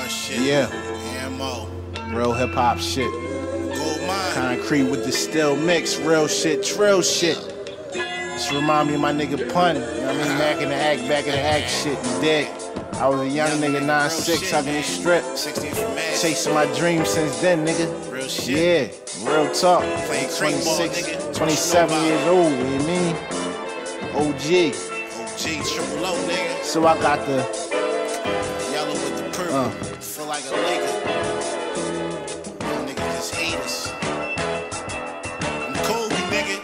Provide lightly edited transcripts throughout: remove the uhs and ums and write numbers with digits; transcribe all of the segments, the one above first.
shit. Yeah. AMO. Real hip hop shit. Gold mine. Concrete with the still mix. Real shit, trill shit. Just remind me of my nigga P.A.I.N. You know what I mean? Back in the act shit. You dead. I was a young nigga, 9'6", hugging the strip. Chasing my dreams since then, nigga. Real shit. Yeah, real talk. Playing 26, 27 years old, you know what I mean? OG, triple O, nigga. So I got the yellow with the purple. Feel like a Laker. Y'all niggas just hate us. I'm Kobe, nigga.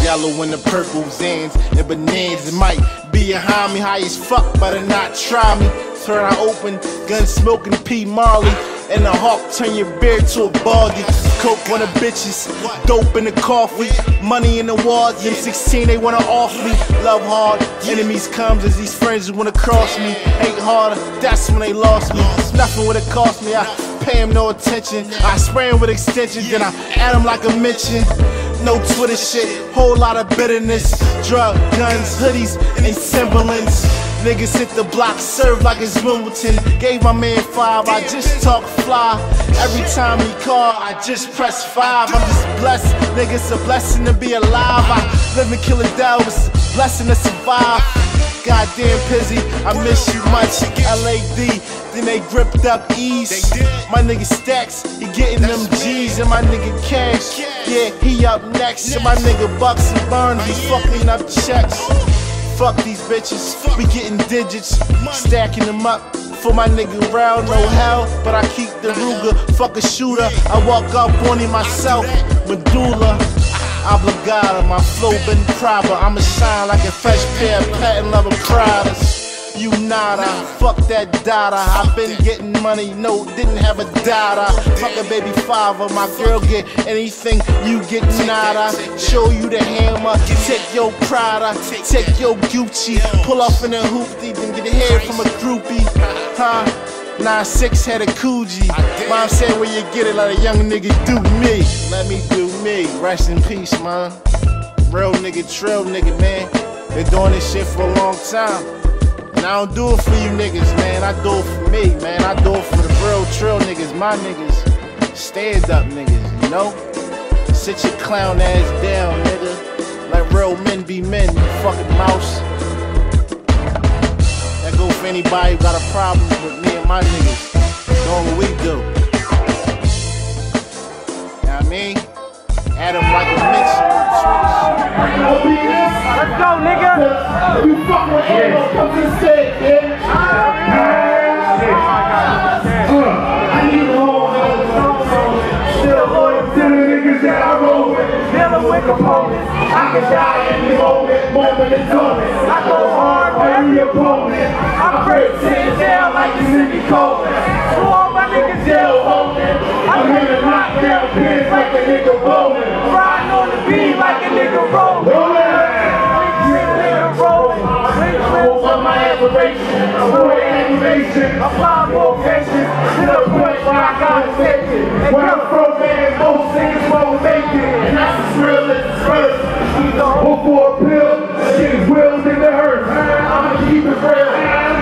yellow and the purple Zans and bananas. It might be behind me, high as fuck, better not try me. Turn I open, gun smoking P. Marley. And the hawk turn your beard to a baldy. Coke on the bitches, dope in the coffee, money in the walls. M16 they wanna off me. Love hard, enemies comes as these friends wanna cross me. Hate harder, that's when they lost me. Nothing would have cost me, I pay him no attention. I spray him with extensions, then I add him like a mention. No Twitter shit, whole lot of bitterness. Drug, guns, hoodies, and semblance. Niggas hit the block, serve like it's Wimbledon. Gave my man 5, I just talk fly. Every time he call, I just press 5. I'm just blessed, nigga, it's a blessing to be alive. I live in Philadelphia, it's a blessing to survive. Goddamn Pizzy, I miss you much. LAD, then they gripped up East. My nigga Staxx, he getting them G's. And my nigga Cash, yeah, he up next. And my nigga Bucks and Burns, he fucking up checks. Fuck these bitches, we getting digits, stacking them up. For my nigga RoadiRel, no hell, but I keep the Ruger. Fuck a shooter, I walk up on him myself. Medulla oblongata, my flow been proper. I'ma shine like a fresh pair of patent leather Pradas. You nada, fuck that data. I been getting money, no, didn't have a data. Fuck a baby father, my girl get anything, you get nada. Show you the hammer, take your Prada, take your Gucci. Pull off in a hoopty, then get a head from a groupie. Huh? 9'6" had a Coogee. Mom said where you get it, like a young nigga do me. Let me do me, rest in peace, man. Real nigga, trill nigga, man. Been doing this shit for a long time. And I don't do it for you niggas, man. I do it for me, man. I do it for the real trill niggas, my niggas. Stand up niggas, you know? Sit your clown ass down, nigga. Let real men be men, you fucking mouse. That go for anybody who got a problem with me and my niggas. Doing what we do. You know what I mean? Adam like a Mitch. Let's go, nigga! You fuck with Amos, come to the stage, man. I need a home. Still loyal to the niggas that I roll with. Dealing with components. I can die any moment is coming. I go hard for every opponent. I'm crazy, sitting down like the city cold. So all my niggas jail holding. I'm here to knock down pins like a nigga bowling. Riding on the beat like a nigga rolling. Over my aberration, avoid animation, apply more patience to the point where I gotta take it. Where I'm from, man, most niggas won't make it. And that's as real as it's first. Before a pill, shit is real in the hurt. I'ma keep it real,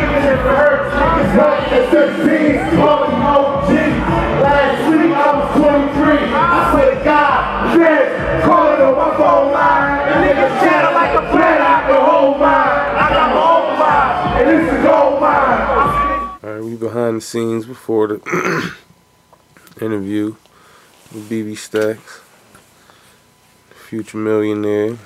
even if it hurts. Niggas running at 13, calling me OG. Last week I was 23. I swear to God, dead, calling on my phone line. And niggas chatter like a plant out the whole mine. And this is gold mine. Alright, we behind the scenes before the interview with B.B. Staxx, future millionaire.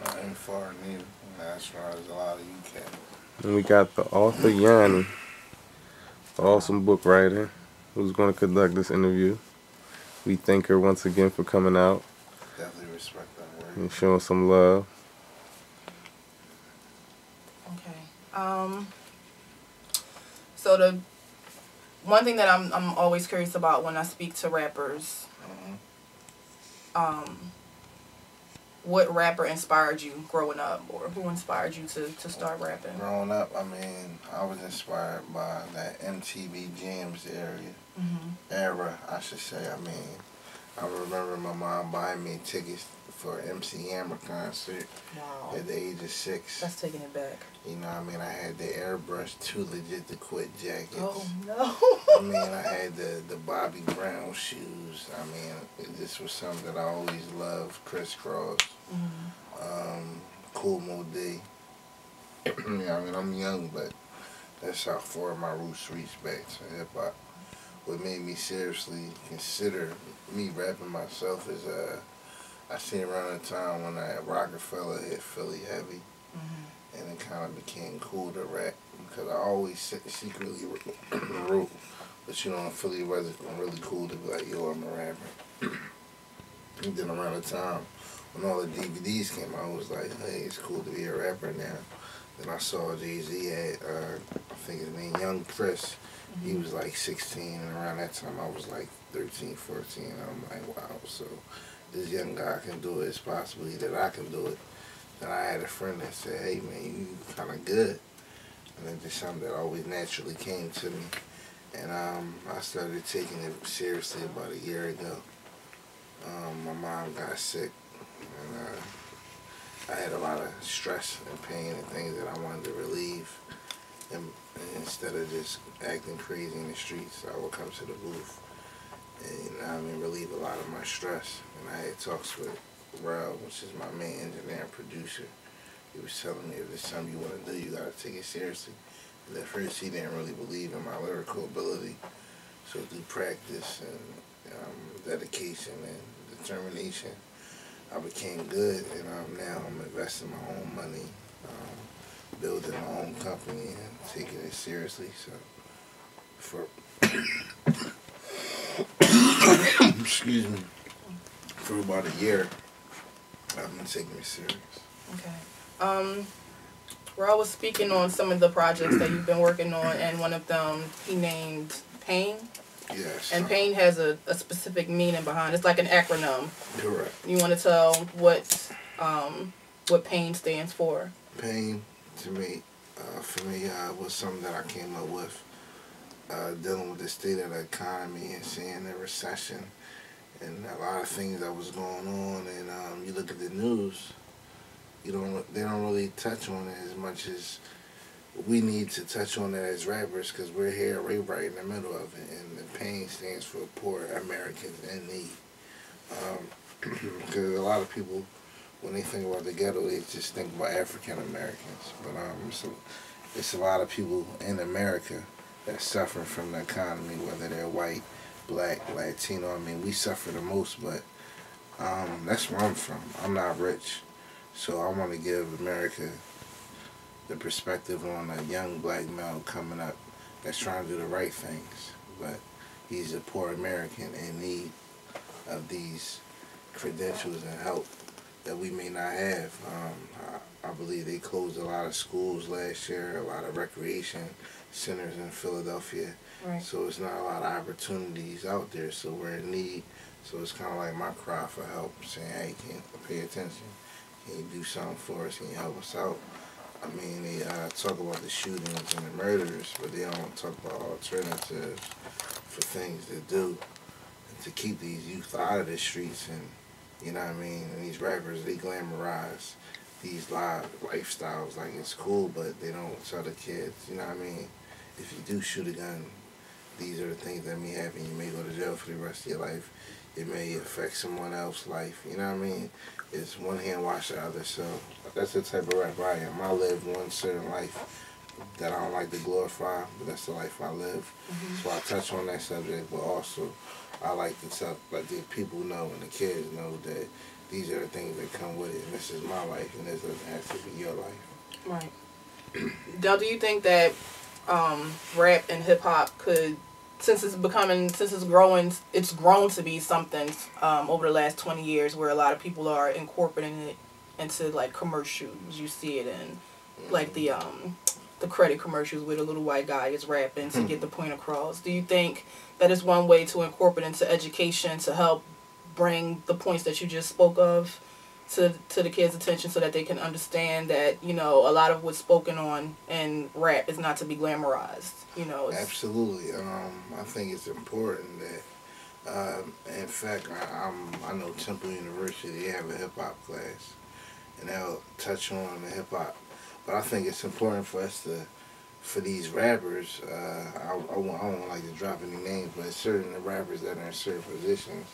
I ain't far neither. As far as a lot of you cats. And we got the author P.A.I.N, awesome book writer, who's going to conduct this interview. We thank her once again for coming out. Definitely respect that word. And showing some love. So the one thing that I'm always curious about when I speak to rappers, what rapper inspired you growing up, or who inspired you to start rapping? Growing up, I mean, I was inspired by that MTV Jams era, I should say. I mean, I remember my mom buying me tickets for MC Hammer concert at the age of 6. That's taking it back. You know what I mean? I had the airbrush Too Legit to Quit jackets. Oh, no. I mean, I had the Bobby Brown shoes. I mean, this was something that I always loved. Crisscross. Cool Mo D. You know, I mean, I'm young, but that's how far my roots reach back to hip-hop. What made me seriously consider me rapping myself is I seen around the time when Rockefeller hit Philly heavy, and it kind of became cool to rap because I always secretly wrote, but you know, in Philly it wasn't really cool to be like, yo, I'm a rapper. And then around the time when all the DVDs came out, I was like, hey, it's cool to be a rapper now. Then I saw Jay-Z had, I think his name, Young Chris. He was like 16, and around that time I was like 13, 14. And I'm like, wow, so this young guy can do it. It's possibly that I can do it. Then I had a friend that said, hey, man, you kind of good. And then just something that always naturally came to me. And I started taking it seriously about a year ago. My mom got sick, and I had a lot of stress and pain and things that I wanted to relieve. And instead of just acting crazy in the streets, I would come to the booth and, you know, I mean, relieve a lot of my stress. And I had talks with Rel, which is my main engineer and producer. He was telling me, if there's something you want to do, you got to take it seriously. And at first, he didn't really believe in my lyrical ability. So through practice and dedication and determination, I became good, and now I'm investing my own money, building my own company and taking it seriously. So for excuse me, for about a year, I've been taking it serious. Okay. Rel was speaking on some of the projects that you've been working on, and one of them he named P.A.I.N. Yes. And P.A.I.N has a specific meaning behind it. It's like an acronym. Correct. You want to tell what P.A.I.N stands for? P.A.I.N to me, was something that I came up with, dealing with the state of the economy and seeing the recession and a lot of things that was going on. And you look at the news, they don't really touch on it as much as we need to touch on it as rappers, because we're here right in the middle of it. And the P.A.I.N stands for Poor Americans in Need. Because a lot of people, when they think about the ghetto, they just think about African Americans. But it's a lot of people in America that suffer from the economy, whether they're white, black, Latino. I mean, we suffer the most, but that's where I'm from. I'm not rich, so I want to give America the perspective on a young black male coming up that's trying to do the right things, but he's a poor American in need of these credentials and help that we may not have. I believe they closed a lot of schools last year, a lot of recreation centers in Philadelphia. Right. So it's not a lot of opportunities out there, so we're in need. So it's kind of like my cry for help, saying, hey, can you pay attention? Can you do something for us? Can you help us out? I mean, they talk about the shootings and the murders, but they don't talk about alternatives for things to do to keep these youth out of the streets. And you know what I mean? And these rappers, they glamorize these lifestyles like it's cool, but they don't tell the kids, you know what I mean? If you do shoot a gun, these are the things that may happen. You may go to jail for the rest of your life. It may affect someone else's life, you know what I mean? It's one hand wash the other, so that's the type of rapper I am. I live one certain life that I don't like to glorify, but that's the life I live. So I touch on that subject, but also I like to let the people know and the kids know that these are the things that come with it, and this is my life, and this doesn't have to be your life. Right. Now, do you think that rap and hip hop could, since it's grown to be something over the last 20 years, where a lot of people are incorporating it into like commercials? You see it in like the credit commercials where the little white guy is rapping to get the point across. Do you think that is one way to incorporate into education to help bring the points that you just spoke of to the kids' attention, so that they can understand that, you know, a lot of what's spoken on in rap is not to be glamorized, you know? Absolutely. I think it's important that, in fact, I know Temple University, they have a hip-hop class, and they'll touch on the hip-hop. But I think it's important for us to, for these rappers, I don't like to drop any names, but certain rappers that are in certain positions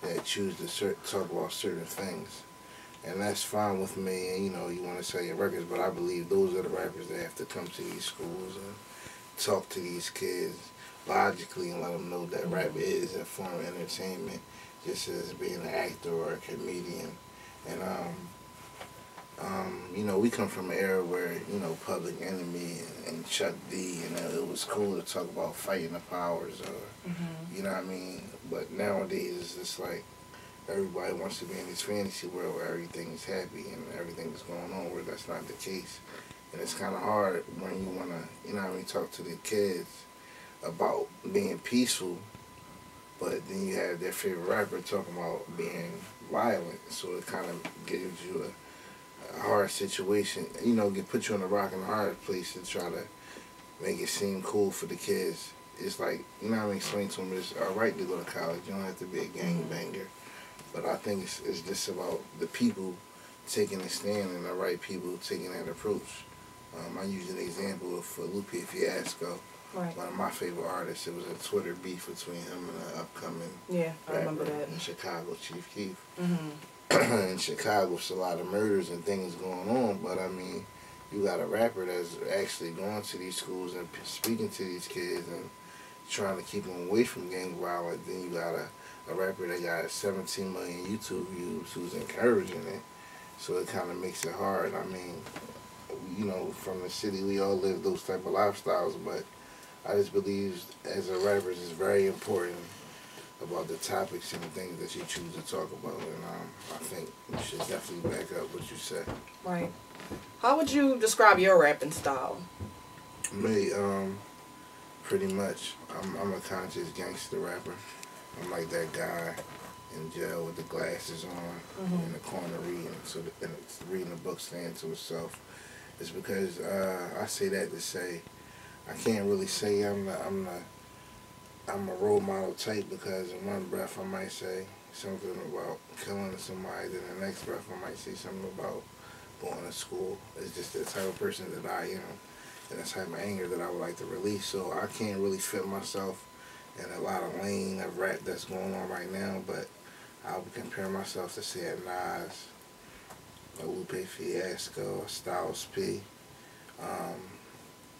that choose to talk about certain things. And that's fine with me, and you know, you want to sell your records, but I believe those are the rappers that have to come to these schools and talk to these kids logically and let them know that rap is a form of entertainment, just as being an actor or a comedian. And you know, we come from an era where, you know, Public Enemy and Chuck D, and it was cool to talk about fighting the powers, or you know what I mean. But nowadays it's just like everybody wants to be in this fantasy world where everything's happy and everything's going on, where that's not the case. And it's kind of hard when you want to, you know what I mean, talk to the kids about being peaceful, but then you have their favorite rapper talking about being violent. So it kind of gives you a hard situation, you know, put you in a rock and a hard place to try to make it seem cool for the kids. It's like, you know what I mean, explain to them it's alright to go to college. You don't have to be a gangbanger. But I think it's just about the people taking a stand and the right people taking that approach. I use an example for Lupe Fiasco, one of my favorite artists. It was a Twitter beef between him and an upcoming I remember that. in Chicago, Chief Keef. In Chicago, there's a lot of murders and things going on, but I mean, you got a rapper that's actually going to these schools and speaking to these kids and trying to keep them away from gang violence. Then you got a rapper that got 17 million YouTube views who's encouraging it. So it kind of makes it hard. I mean, you know, from the city, we all live those type of lifestyles, but I just believe as a rapper, it's very important about the topics and the things that you choose to talk about. And I think you should definitely back up what you said. Right. How would you describe your rapping style? Me, pretty much, I'm a conscious gangster rapper. I'm like that guy in jail with the glasses on, in the corner reading, reading a book, saying to himself. It's because I say that to say I can't really say I'm a role model type, because in one breath I might say something about killing somebody, then the next breath I might say something about going to school. It's just the type of person that I am, and the type of anger that I would like to release. So I can't really fit myself in a lot of lane of rap that's going on right now, but I would compare myself to, say, a Nas, a Lupe Fiasco, a Styles P,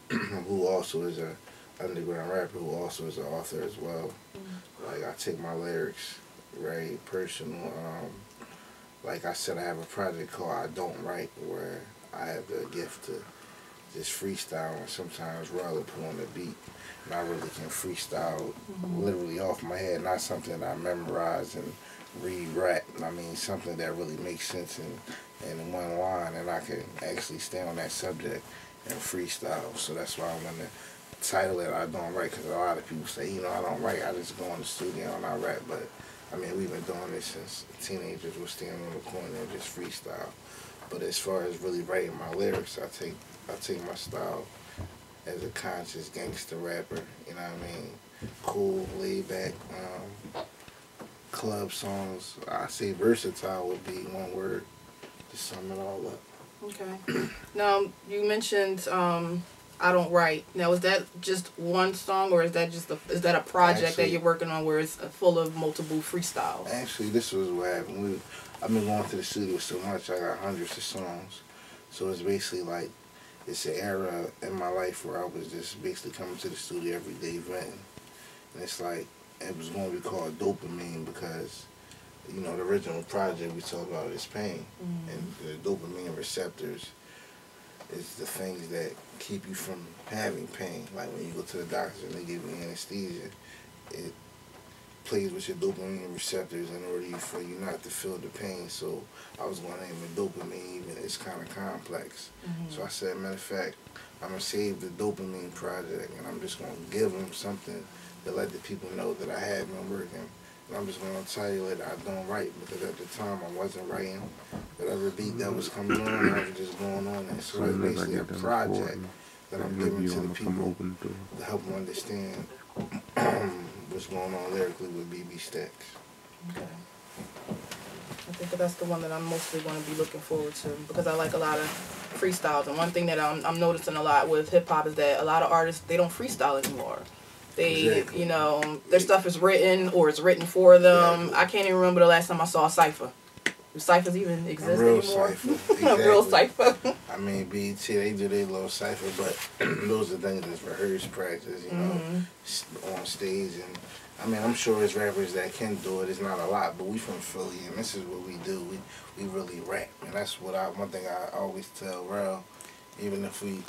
who also is a underground rapper, who also is an author as well. Like, I take my lyrics very personal. Like I said, I have a project called I Don't Write, where I have the gift to just freestyle and sometimes rather put on the beat. And I really can freestyle literally off my head, not something that I memorize and re-rap. I mean, something that really makes sense in one line, and I can actually stay on that subject and freestyle. So that's why I want to title it I Don't Write, because a lot of people say, you know, I don't write, I just go in the studio and I rap. But I mean, we've been doing this since teenagers were standing on the corner and just freestyle. But as far as really writing my lyrics, I take my style as a conscious gangster rapper, you know what I mean? Cool, laid back, club songs. I say versatile would be one word to sum it all up. Okay. Now, you mentioned I Don't Write. Now, is that just one song, or is that just is that a project that you're working on where it's full of multiple freestyles? Actually, this was what happened. I've been going to the studio so much, I got hundreds of songs. So it's basically like, it's an era in my life where I was just basically coming to the studio every day venting. And it's like, it was going to be called Dopamine because, you know, the original project we talked about is pain. And the dopamine receptors is the things that keep you from having pain. Like when you go to the doctor and they give you anesthesia, it plays with your dopamine receptors in order for you not to feel the pain. So I was going to name it Dopamine, even it's kind of complex. So I said, matter of fact, I'm going to save the Dopamine project, and I'm just going to give them something to let the people know that I have been working. And I'm just going to title it I Don't Write, because at the time I wasn't writing. Whatever beat that was coming on, I was just going on it. So it's basically a project that I'm giving to the people to help them understand what's going on lyrically with B.B. Staxx. Okay. I think that's the one that I'm mostly going to be looking forward to, because I like a lot of freestyles, and one thing that I'm noticing a lot with hip hop is that a lot of artists, they don't freestyle anymore. They, Exactly. you know, their stuff is written or it's written for them. Exactly. I can't even remember the last time I saw a cipher. Do ciphers even exist A real anymore? cipher. A real Exactly. cipher. I mean, BET, they do their little cipher, but those are things that's rehearsed practice, you know, on stage. And I mean, I'm sure there's rappers that can do it. It's not a lot, but we from Philly, and this is what we do. We really rap, and that's what one thing I always tell Rel. Even if we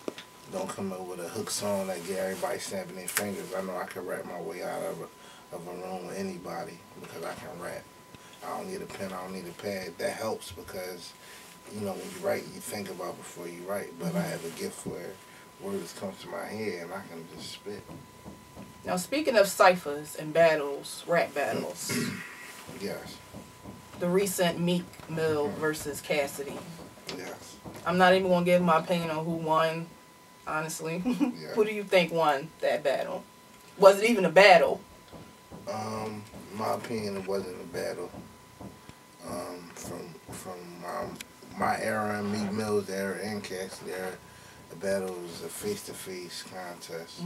don't come up with a hook song that get everybody snapping their fingers, I know I can rap my way out of a room with anybody because I can rap. I don't need a pen, I don't need a pad. That helps because, you know, when you write, you think about before you write. But I have a gift where words come to my head and I can just spit. Now, speaking of ciphers and battles, rap battles, Yes. the recent Meek Mill versus Cassidy. Yes. I'm not even going to give my opinion on who won, honestly. Yeah. Who do you think won that battle? Was it even a battle? My opinion, it wasn't a battle. From my era and Meek Mill's era and Cassidy's era, the battle was a face-to-face contest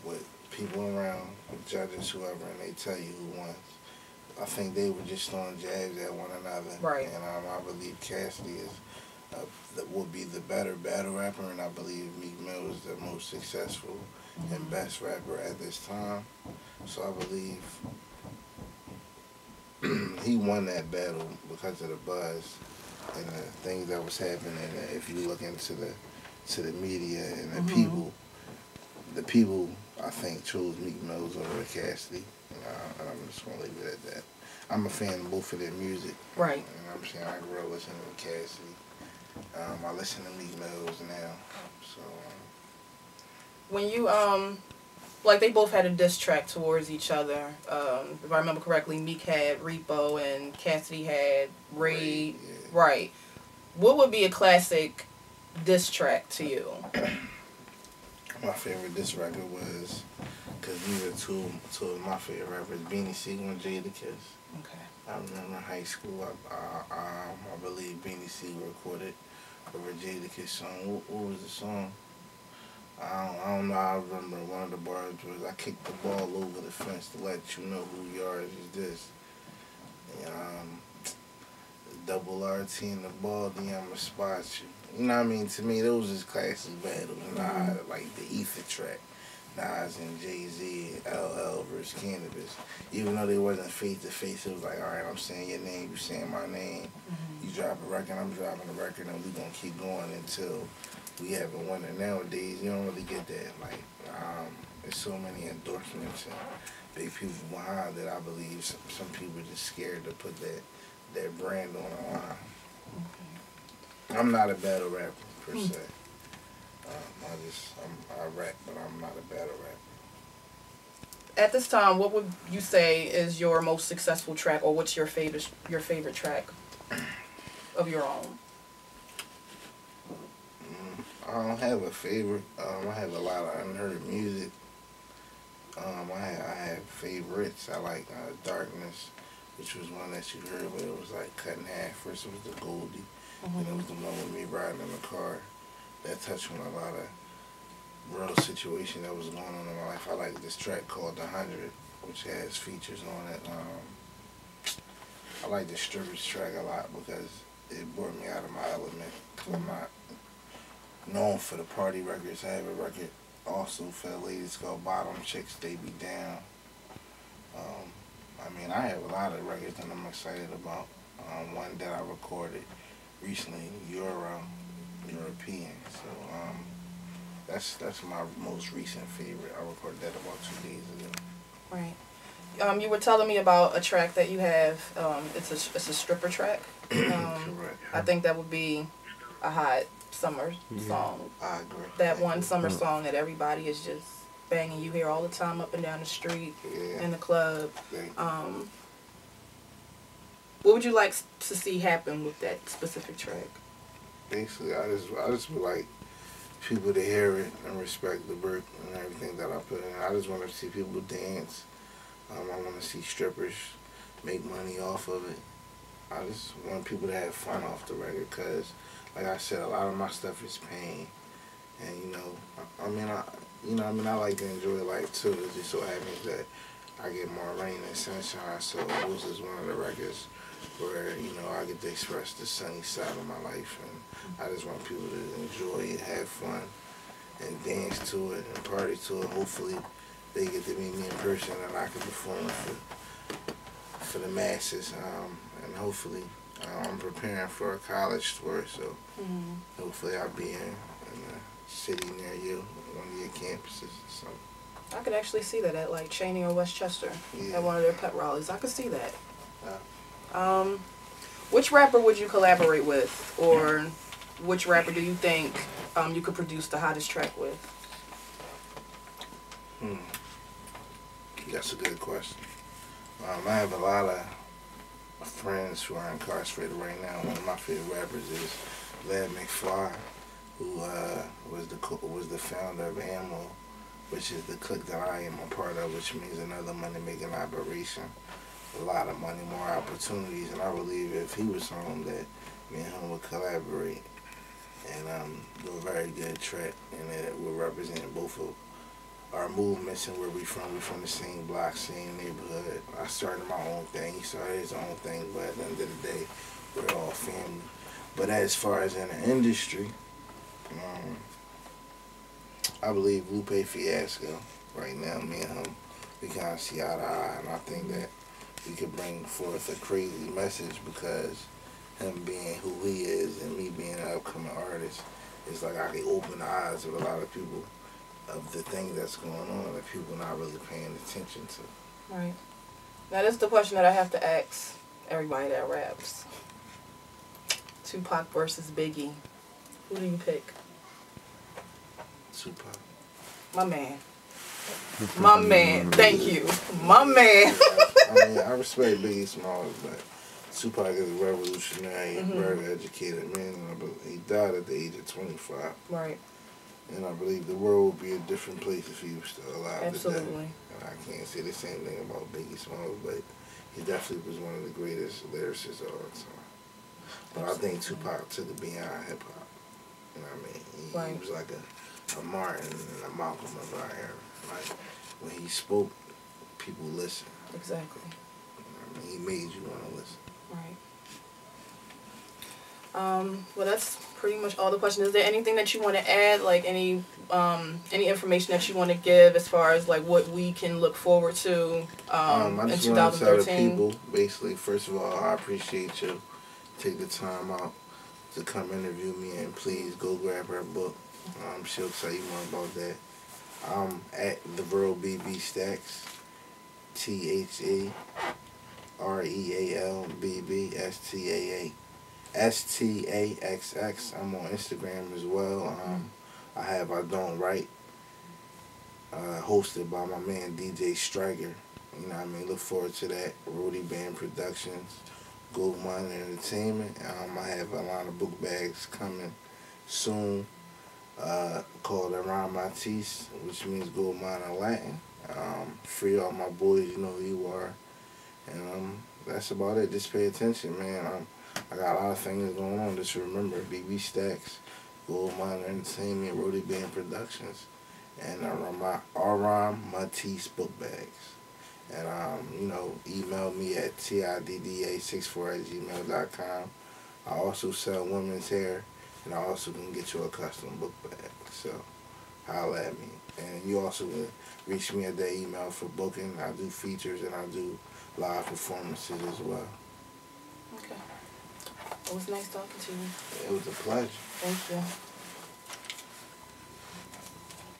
with people around, with judges, whoever, and they tell you who won. I think they were just throwing jabs at one another. Right. And I believe Cassidy would be the better battle rapper, and I believe Meek Mill is the most successful and best rapper at this time. So I believe he won that battle because of the buzz and the things that was happening. If you look into the media and the people I think chose Meek Mills over Cassidy. And I'm just gonna leave it at that. I'm a fan of both of their music. Right. And I'm saying I grew up listening to Cassidy. I listen to Meek Mills now. So When you, like they both had a diss track towards each other. If I remember correctly, Meek had Repo and Cassidy had Raid. yeah. Right. What would be a classic diss track to you? My favorite diss record was, because these are two of my favorite rappers, Beanie Sigel and Jadakiss. Okay. I remember in high school, I believe Beanie Sigel recorded a Jadakiss song. What was the song? I don't know. I remember one of the bars was, I kicked the ball over the fence to let you know who yours is this. And, double RT in the ball, then I'ma spot you. You know what I mean? To me, those is classic battles. Like the Ether track. Nas and Jay-Z, LL versus Cannabis. Even though they wasn't face to face, it was like, all right, I'm saying your name, you saying my name. You drop a record, I'm dropping a record, and we gonna keep going until we have a winner. Nowadays, you don't really get that. Like, there's so many endorsements and big people behind that I believe some people are just scared to put their brand on the line. I'm not a battle rapper per se. I rap, but I'm not a battle rapper. At this time, what would you say is your most successful track, or what's your favorite track of your own? I don't have a favorite. I have a lot of unheard music. I have favorites. I like Darkness, which was one that you heard, but it was like cut in half. First it was the Goldie, then it was the one with me riding in the car. That touched on a lot of real situation that was going on in my life. I like this track called 100, which has features on it. I like the Strippers track a lot because it brought me out of my element. I'm not known for the party records. I have a record also for the ladies called Bottom Chicks, They Be Down. I mean, I have a lot of records that I'm excited about. One that I recorded recently, European. So that's my most recent favorite. I recorded that about 2 days ago. Right. You were telling me about a track that you have. It's a stripper track. Correct. I think that would be a hot summer song. I agree. That one summer song that everybody is just banging. You hear all the time up and down the street, in the club. What would you like to see happen with that specific track? Basically, I just would like people to hear it and respect the work and everything that I put in. I just want to see people dance. I want to see strippers make money off of it. I just want people to have fun off the record because like I said, a lot of my stuff is P.A.I.N. And I like to enjoy life too. It just so happens that I get more rain and sunshine. So this is one of the records where I get to express the sunny side of my life, and I just want people to enjoy it, have fun, and dance to it and party to it. Hopefully, they get to meet me in person and I can perform for the masses. And hopefully, I'm preparing for a college tour, so hopefully I'll be in a city near you, one of your campuses. So I could actually see that at like Cheney or Westchester at one of their pep rallies. I could see that. Which rapper would you collaborate with, or which rapper do you think you could produce the hottest track with? That's a good question. I have a lot of friends who are incarcerated right now. One of my favorite rappers is Lab Ep1 who was the founder of AMO, which is the clique that I am a part of, which means another money-making operation. A lot of money, more opportunities, and I believe if he was home that me and him would collaborate and do a very good track, and it would represent both of our movements and where we from. We from the same block, same neighborhood. I started my own thing, he started his own thing, but at the end of the day, we're all family. But as far as in the industry, I believe Lupe Fiasco. Right now, me and him, we kind of see eye to eye, and I think that we could bring forth a crazy message because him being who he is and me being an upcoming artist, it's like I can open the eyes of a lot of people of the thing that's going on that people not really paying attention to. Right. Now that's the question that I have to ask everybody that raps. Tupac versus Biggie. Who do you pick? Tupac. My man. My man. Thank you. My man. I respect Biggie Smalls, but Tupac is a revolutionary, very educated man. He died at the age of 25. Right. And I believe the world would be a different place if he was still alive Absolutely. today. And I can't say the same thing about Biggie Smalls, but he definitely was one of the greatest lyricists of all time. But I think Tupac took it beyond hip-hop. You know what I mean? He was like a Martin and a Malcolm of our era. Like, when he spoke, people listened. Exactly. You know what I mean? He made you want to listen. Right. Well, that's pretty much all the questions. Is there anything that you want to add, like any information that you want to give as far as like what we can look forward to I in just want to 2013? tell the people, basically, first of all, I appreciate you. Take the time out to come interview me, and please go grab her book. She'll tell you more about that. I'm at the ROADI Staxx, THERELBBSTAXX. I'm on Instagram as well. I have I Don't Write, hosted by my man DJ Striker. You know what I mean? Look forward to that. ROADI Band Productions, Gold Mine Entertainment. I have a lot of book bags coming soon, called Around Matisse, which means gold mine in Latin. Free all my boys, you know who you are. And that's about it. Just pay attention, man. I got a lot of things going on. Just remember, BB Staxx, Gold Mine Entertainment, ROADI Band Productions, and Around Matisse book bags. And email me at tidda64@gmail.com. I also sell women's hair, and I also can get you a custom book bag. So holla at me. And you also can reach me at that email for booking. I do features and I do live performances as well. Okay. It was nice talking to you. It was a pleasure. Thank you.